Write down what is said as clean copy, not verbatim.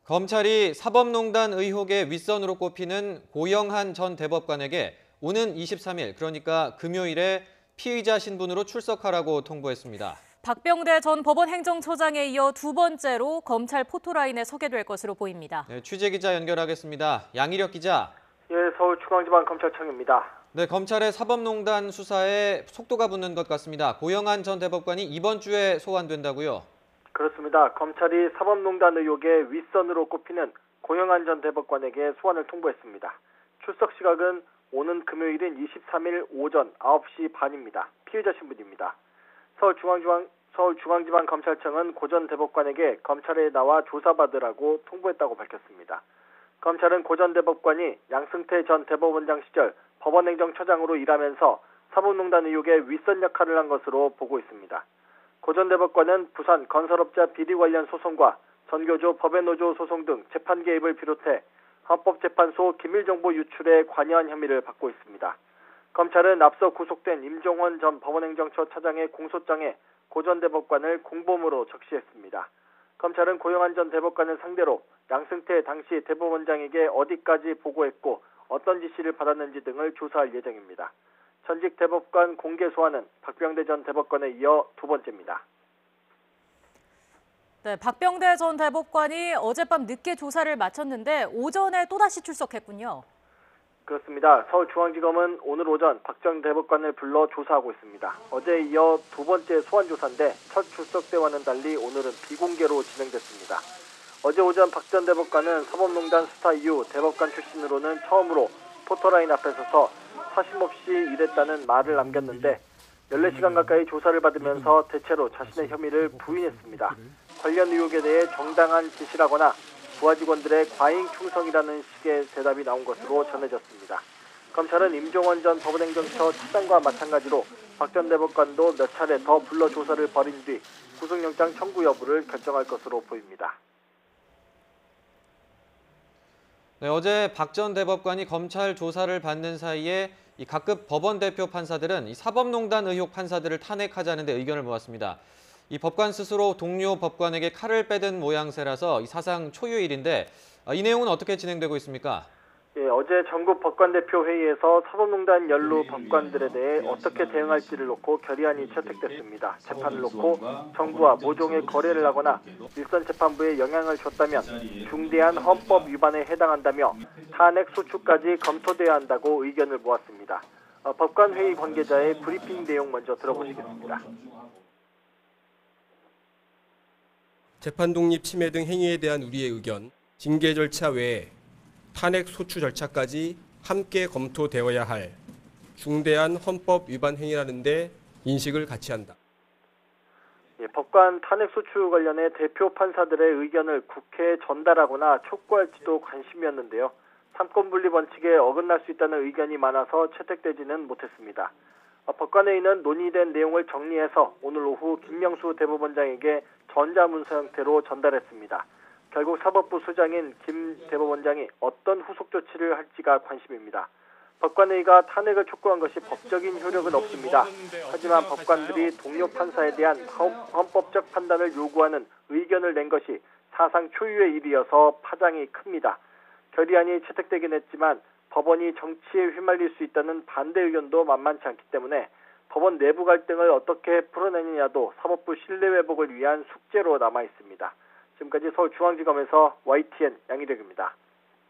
검찰이 사법농단 의혹의 윗선으로 꼽히는 고영한 전 대법관에게 오는 23일, 그러니까 금요일에 피의자 신분으로 출석하라고 통보했습니다. 박병대 전 법원 행정처장에 이어 두 번째로 검찰 포토라인에 서게 될 것으로 보입니다. 네, 취재기자 연결하겠습니다. 양희력 기자. 예, 서울중앙지방검찰청입니다. 네, 검찰의 사법농단 수사에 속도가 붙는 것 같습니다. 고영한 전 대법관이 이번 주에 소환된다고요? 그렇습니다. 검찰이 사법농단 의혹의 윗선으로 꼽히는 고영한 전 대법관에게 소환을 통보했습니다. 출석 시각은 오는 금요일인 23일 오전 9시 반입니다. 피의자 신분입니다. 서울중앙지방검찰청은 고 전 대법관에게 검찰에 나와 조사받으라고 통보했다고 밝혔습니다. 검찰은 고 전 대법관이 양승태 전 대법원장 시절 법원행정처장으로 일하면서 사법농단 의혹의 윗선 역할을 한 것으로 보고 있습니다. 고 전 대법관은 부산 건설업자 비리 관련 소송과 전교조 법외노조 소송 등 재판 개입을 비롯해 헌법재판소 기밀정보 유출에 관여한 혐의를 받고 있습니다. 검찰은 앞서 구속된 임종원 전 법원행정처 차장의 공소장에 고 전 대법관을 공범으로 적시했습니다. 검찰은 고영한 전 대법관을 상대로 양승태 당시 대법원장에게 어디까지 보고했고 어떤 지시를 받았는지 등을 조사할 예정입니다. 전직 대법관 공개 소환은 박병대 전 대법관에 이어 두 번째입니다. 네, 박병대 전 대법관이 어젯밤 늦게 조사를 마쳤는데 오전에 또다시 출석했군요. 그렇습니다. 서울중앙지검은 오늘 오전 박 전 대법관을 불러 조사하고 있습니다. 어제에 이어 두 번째 소환 조사인데 첫 출석 때와는 달리 오늘은 비공개로 진행됐습니다. 어제 오전 박 전 대법관은 사법농단 수사 이후 대법관 출신으로는 처음으로 포토라인 앞에 서서 사심없이 일했다는 말을 남겼는데 14시간 가까이 조사를 받으면서 대체로 자신의 혐의를 부인했습니다. 관련 의혹에 대해 정당한 지시라거나 부하 직원들의 과잉 충성이라는 식의 대답이 나온 것으로 전해졌습니다. 검찰은 임종원 전 법원행정처 차장과 마찬가지로 박 전 대법관도 몇 차례 더 불러 조사를 벌인 뒤 구속영장 청구 여부를 결정할 것으로 보입니다. 네, 어제 박 전 대법관이 검찰 조사를 받는 사이에 이 각급 법원 대표 판사들은 이 사법농단 의혹 판사들을 탄핵하자는 데 의견을 모았습니다. 이 법관 스스로 동료 법관에게 칼을 빼든 모양새라서 이 사상 초유일인데 이 내용은 어떻게 진행되고 있습니까? 예, 어제 전국 법관대표 회의에서 사법농단 연루 법관들에 대해 어떻게 대응할지를 놓고 결의안이 채택됐습니다. 재판을 놓고 정부와 모종의 거래를 하거나 일선 재판부에 영향을 줬다면 중대한 헌법 위반에 해당한다며 탄핵 소추까지 검토돼야 한다고 의견을 모았습니다. 법관회의 관계자의 브리핑 내용 먼저 들어보시겠습니다. 재판 독립 침해 등 행위에 대한 우리의 의견, 징계 절차 외에 탄핵 소추 절차까지 함께 검토되어야 할 중대한 헌법 위반 행위라는 데 인식을 같이 한다. 예, 법관 탄핵 소추 관련해 대표 판사들의 의견을 국회에 전달하거나 촉구할지도 관심이었는데요. 삼권분리 원칙에 어긋날 수 있다는 의견이 많아서 채택되지는 못했습니다. 법관회의는 논의된 내용을 정리해서 오늘 오후 김명수 대법원장에게 전자문서 형태로 전달했습니다. 결국 사법부 수장인 김 대법원장이 어떤 후속 조치를 할지가 관심입니다. 법관회의가 탄핵을 촉구한 것이 법적인 효력은 없습니다. 하지만 법관들이 동료 판사에 대한 헌법적 판단을 요구하는 의견을 낸 것이 사상 초유의 일이어서 파장이 큽니다. 결의안이 채택되긴 했지만 법원이 정치에 휘말릴 수 있다는 반대 의견도 만만치 않기 때문에 법원 내부 갈등을 어떻게 풀어내느냐도 사법부 신뢰회복을 위한 숙제로 남아 있습니다. 지금까지 서울중앙지검에서 YTN 양희력입니다.